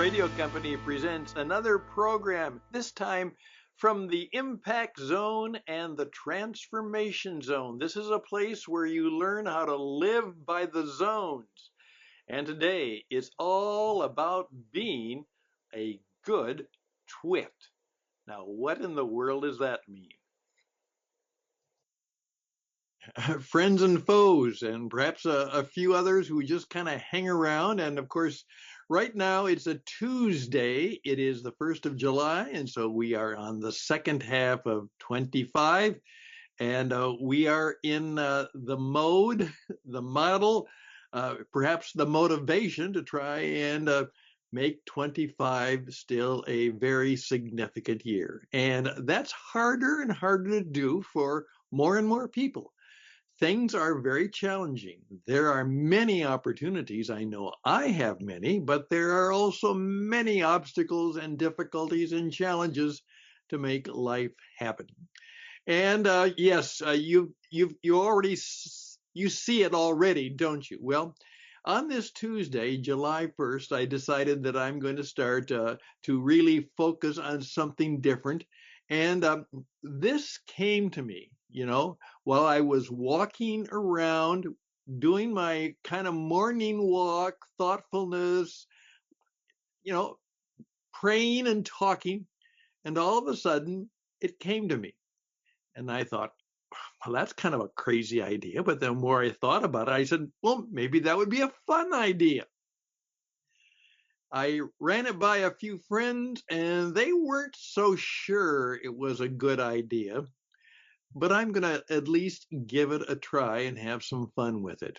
Radio Company presents another program, this time from the Impact Zone and the Transformation Zone. This is a place where you learn how to live by the zones. And today it's all about being a good twit. Now, what in the world does that mean? Friends and foes, and perhaps a few others who just kind of hang around. And of course, right now it's a Tuesday. It is the 1st of July, and so we are on the second half of 25. And we are in the mode, the model, perhaps the motivation to try and make 25 still a very significant year. And that's harder and harder to do for more and more people. Things are very challenging. There are many opportunities. I know I have many, but there are also many obstacles and difficulties and challenges to make life happen. And yes, you see it already, don't you? Well, on this Tuesday, July 1st, I decided that I'm going to start to really focus on something different. And this came to me, while I was walking around doing my kind of morning walk, thoughtfulness, praying and talking. And all of a sudden, it came to me. And I thought, well, that's kind of a crazy idea. But the more I thought about it, I said, well, maybe that would be a fun idea. I ran it by a few friends, and they weren't so sure it was a good idea. But I'm going to at least give it a try and have some fun with it.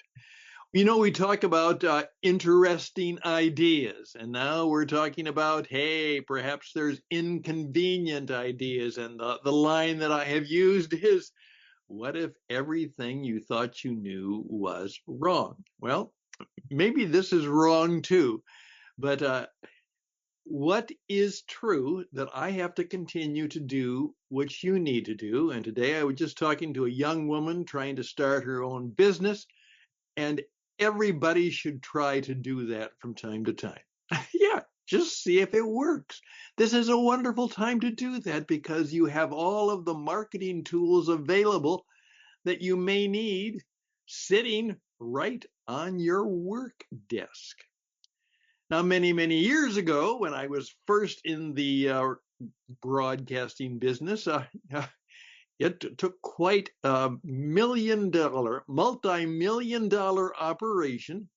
We talk about interesting ideas, and now we're talking about, hey, perhaps there's inconvenient ideas. And the line that I have used is, what if everything you thought you knew was wrong? Well, maybe this is wrong too, but what is true that I have to continue to do what you need to do? And today I was just talking to a young woman trying to start her own business, and everybody should try to do that from time to time. Yeah, just see if it works. This is a wonderful time to do that because you have all of the marketing tools available that you may need sitting right on your work desk. Now, many, many years ago, when I was first in the broadcasting business, it took quite a multi-million dollar operation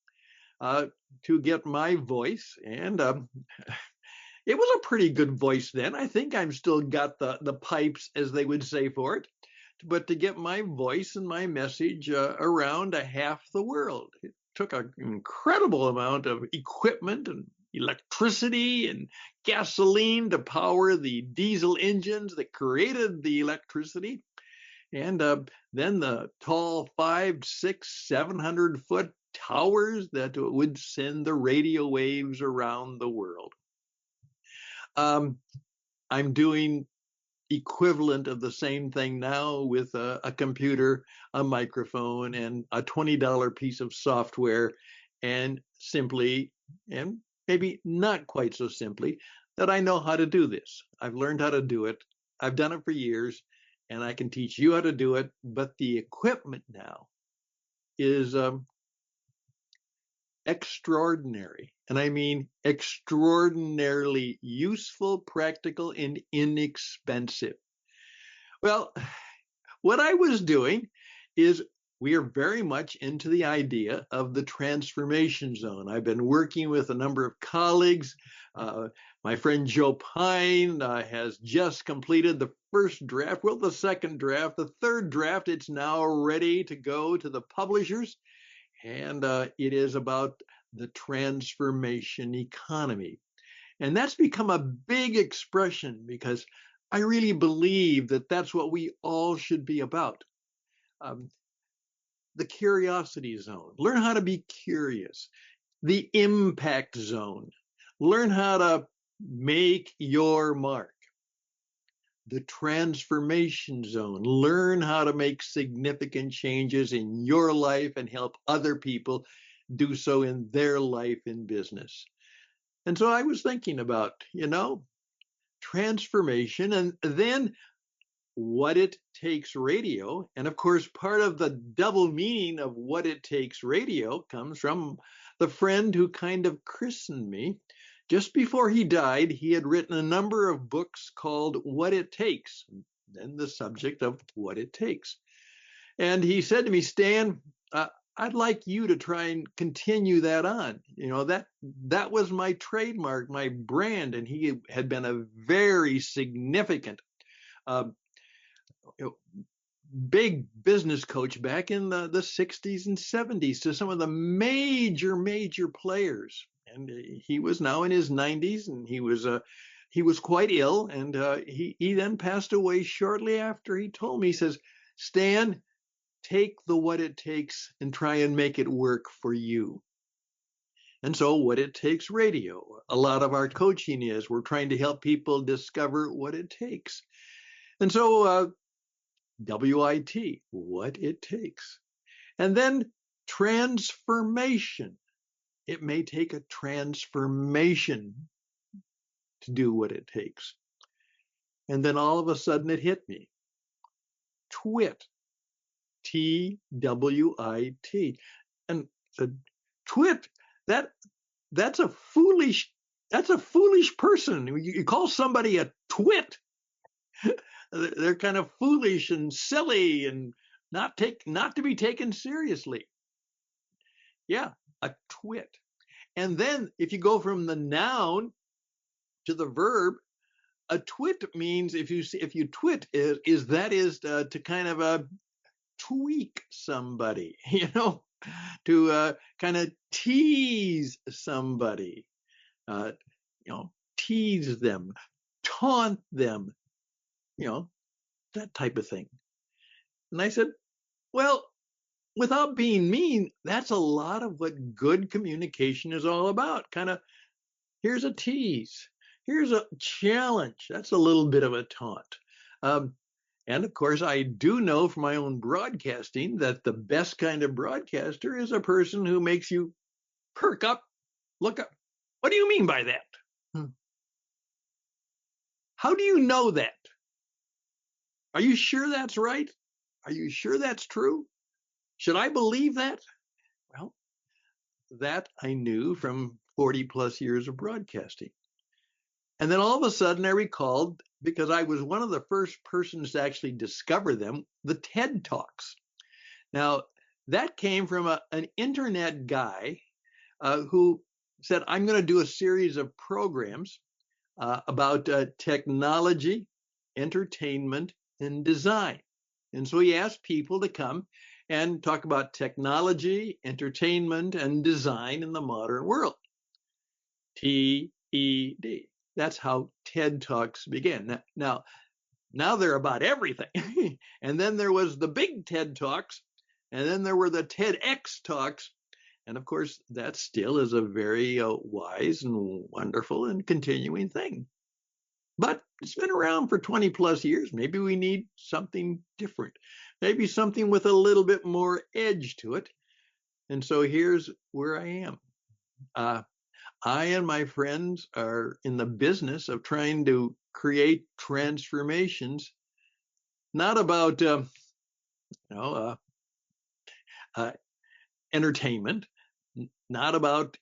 to get my voice. And it was a pretty good voice then. I think I'm still got the pipes, as they would say, for it. But to get my voice and my message around half the world, it took an incredible amount of equipment and electricity and gasoline to power the diesel engines that created the electricity. And then the tall 500, 600, 700-foot towers that would send the radio waves around the world. I'm doing equivalent of the same thing now with a computer, a microphone, and a $20 piece of software, and simply, and maybe not quite so simply, that I know how to do this. I've learned how to do it. I've done it for years, and I can teach you how to do it, but the equipment now is extraordinary. And I mean extraordinarily useful, practical, and inexpensive. Well, what I was doing is we are very much into the idea of the transformation zone. I've been working with a number of colleagues. My friend Joe Pine has just completed the first draft, well, the second draft, the third draft. It's now ready to go to the publishers. And it is about the transformation economy. And that's become a big expression because I really believe that that's what we all should be about. The curiosity zone. Learn how to be curious. The impact zone. Learn how to make your mark. The transformation zone. Learn how to make significant changes in your life and help other people do so in their life and business. And so I was thinking about, transformation, and then what it takes radio. And of course, part of the double meaning of what it takes radio comes from the friend who kind of christened me. Just before he died, he had written a number of books called What It Takes, and the subject of what it takes. And he said to me, Stan, I'd like you to try and continue that on. That was my trademark, my brand, and he had been a very significant uh, big business coach back in the 60s and 70s to some of the major players. And he was now in his 90s, and he was quite ill, and he then passed away shortly after. He told me, he says, Stan, take the What It Takes and try and make it work for you. And so What It Takes radio, a lot of our coaching is we're trying to help people discover what it takes. And so WIT, what it takes. And then transformation. It may take a transformation to do what it takes. And then all of a sudden it hit me. TWIT, TWIT. And the TWIT, that's a foolish person. You call somebody a twit. They're kind of foolish and silly and not to be taken seriously. Yeah, a twit. And then if you go from the noun to the verb, a twit means if you twit is to kind of tweak somebody, to kind of tease somebody, tease them, taunt them, that type of thing. And I said, well, without being mean, that's a lot of what good communication is all about. Kind of, here's a tease, here's a challenge. That's a little bit of a taunt. And of course, I do know from my own broadcasting that the best kind of broadcaster is a person who makes you perk up, look up. What do you mean by that? How do you know that? Are you sure that's right? Are you sure that's true? Should I believe that? Well, that I knew from 40 plus years of broadcasting. And then all of a sudden I recalled, because I was one of the first persons to actually discover them, the TED Talks. Now, that came from an internet guy who said, I'm going to do a series of programs about technology, entertainment, and design. And so he asked people to come and talk about technology, entertainment, and design in the modern world. TED. That's how TED Talks began. Now they're about everything. And then there was the big TED Talks, and then there were the TEDx Talks. And of course, that still is a very wise and wonderful and continuing thing. But it's been around for 20 plus years. Maybe we need something different, maybe something with a little bit more edge to it. And so here's where I am. I and my friends are in the business of trying to create transformations, not about entertainment, not about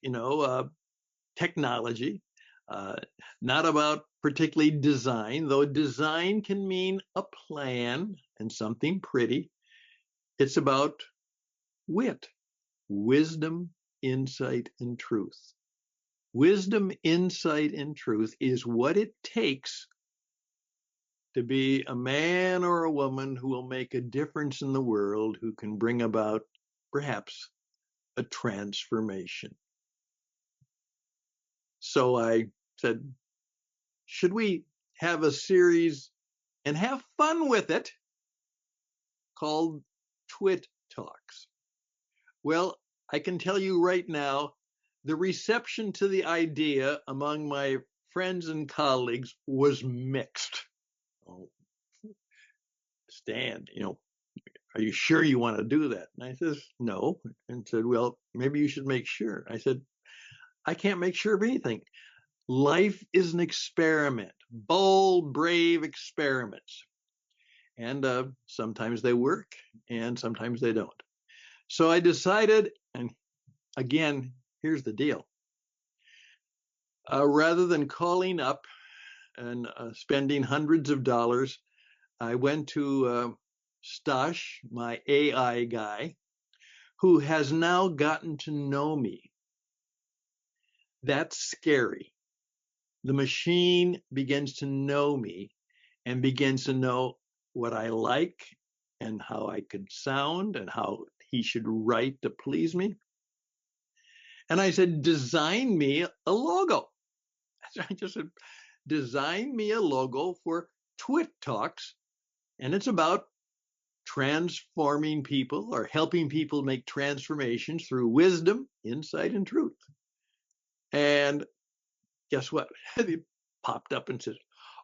technology, not about particularly design, though design can mean a plan and something pretty. It's about wit, wisdom, insight, and truth. Wisdom, insight, and truth is what it takes to be a man or a woman who will make a difference in the world, who can bring about perhaps a transformation. So I said, should we have a series and have fun with it called TWIT Talks? Well, I can tell you right now, the reception to the idea among my friends and colleagues was mixed. Oh, Stan, are you sure you want to do that? And I says, no. And said, well, maybe you should make sure. I said, I can't make sure of anything. Life is an experiment, bold, brave experiments. And sometimes they work and sometimes they don't. So I decided, and again, here's the deal. Rather than calling up and spending hundreds of dollars, I went to STOSH, my AI guy, who has now gotten to know me. That's scary. The machine begins to know me and begins to know what I like and how I could sound and how he should write to please me. And I said, design me a logo. I just said, design me a logo for TWIT Talks. And it's about transforming people or helping people make transformations through wisdom, insight, and truth. And guess what? It popped up and said,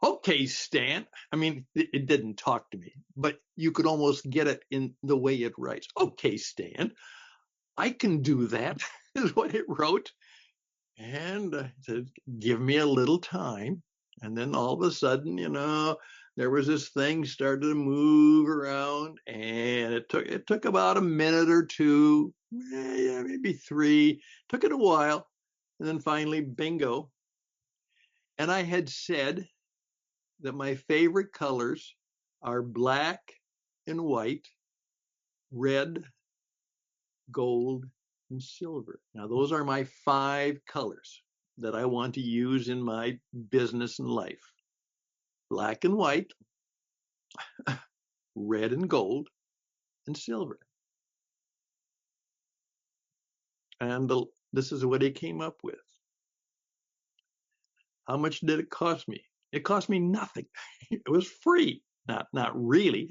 okay, Stan. I mean, it didn't talk to me, but you could almost get it in the way it writes. Okay, Stan, I can do that, is what it wrote. And it said, give me a little time. And then all of a sudden, there was this thing started to move around, and it took about a minute or two, maybe three. Took it a while, and then finally, bingo. And I had said that my favorite colors are black and white, red, gold, and silver. Now, those are my 5 colors that I want to use in my business and life. Black and white, red and gold, and silver. And this is what he came up with. How much did it cost me? It cost me nothing. It was free. Not really.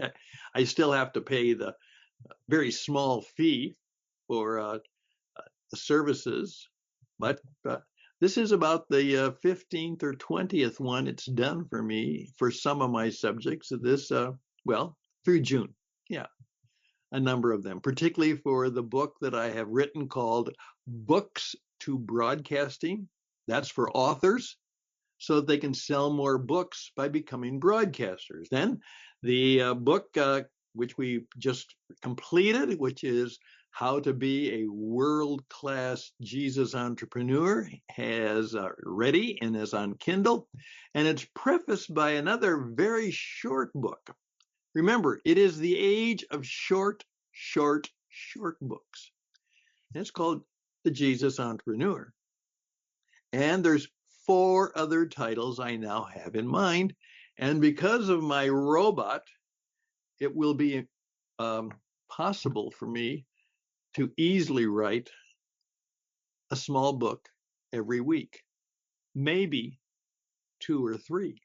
I still have to pay the very small fee for the services, but this is about the 15th or 20th one it's done for me for some of my subjects. This, through June. Yeah, a number of them, particularly for the book that I have written called Books to Broadcasting. That's for authors, so that they can sell more books by becoming broadcasters. Then the book, which we just completed, which is How to Be a World-Class Jesus Entrepreneur, has ready and is on Kindle. And it's prefaced by another very short book. Remember, it is the age of short books. And it's called The Jesus Entrepreneur. And there's 4 other titles I now have in mind. And because of my robot, it will be possible for me to easily write a small book every week, maybe 2 or 3.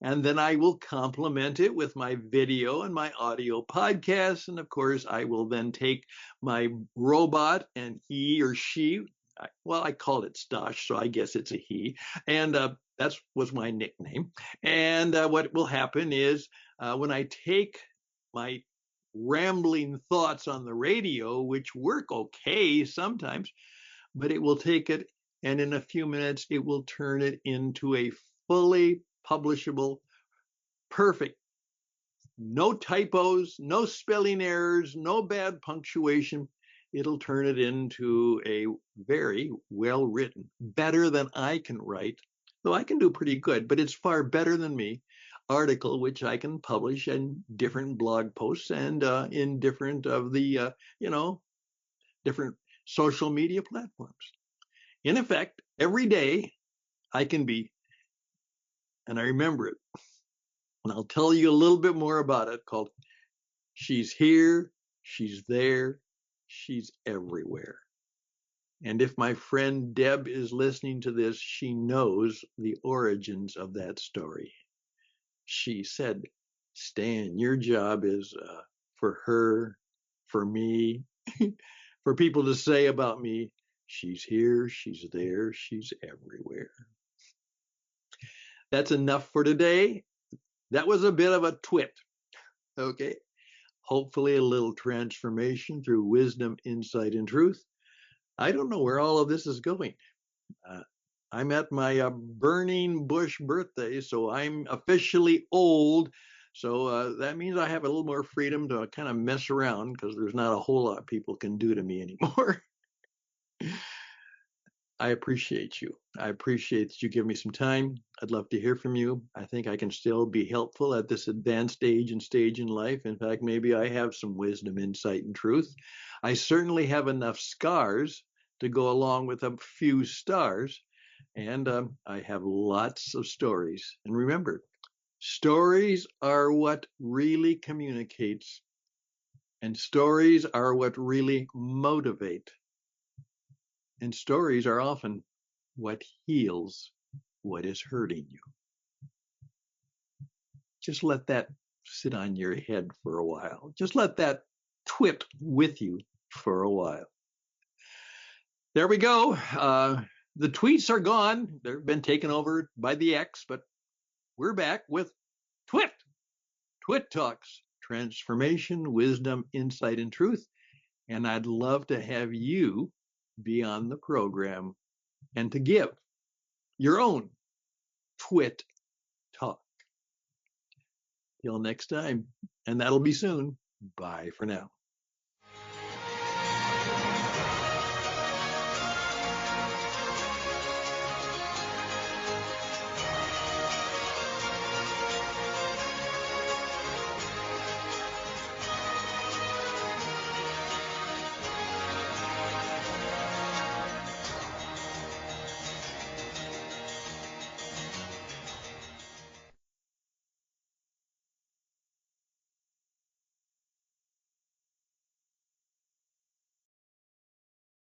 And then I will complement it with my video and my audio podcasts. And of course, I will then take my robot, and he or she, I called it Stosh, so I guess it's a he. And that was my nickname. And what will happen is when I take my rambling thoughts on the radio, which work okay sometimes, but it will take it, and in a few minutes, it will turn it into a fully publishable, perfect, no typos, no spelling errors, no bad punctuation. It'll turn it into a very well written, better than I can write, though I can do pretty good, but it's far better than me, article which I can publish in different blog posts and in different of the, different social media platforms. In effect, every day I can be, and I remember it, and I'll tell you a little bit more about it, called She's Here, She's There, She's Everywhere. And if my friend Deb is listening to this, she knows the origins of that story. She said, Stan, your job is for her, for me, for people to say about me, she's here, she's there, she's everywhere. That's enough for today. That was a bit of a twit. Okay. Hopefully a little transformation through wisdom, insight, and truth. I don't know where all of this is going. I'm at my burning bush birthday, so I'm officially old. So that means I have a little more freedom to kind of mess around because there's not a whole lot people can do to me anymore. I appreciate you. I appreciate that you give me some time. I'd love to hear from you. I think I can still be helpful at this advanced age and stage in life. In fact, maybe I have some wisdom, insight, and truth. I certainly have enough scars to go along with a few stars. And I have lots of stories. And remember, stories are what really communicates, and stories are what really motivate. And stories are often what heals what is hurting you. Just let that sit on your head for a while. Just let that twit with you for a while. There we go. The tweets are gone. They've been taken over by the X, but we're back with TWIT. TWIT Talks, transformation, wisdom, insight, and truth. And I'd love to have you be on the program and to give your own TWIT talk. Till next time, and that'll be soon. Bye for now.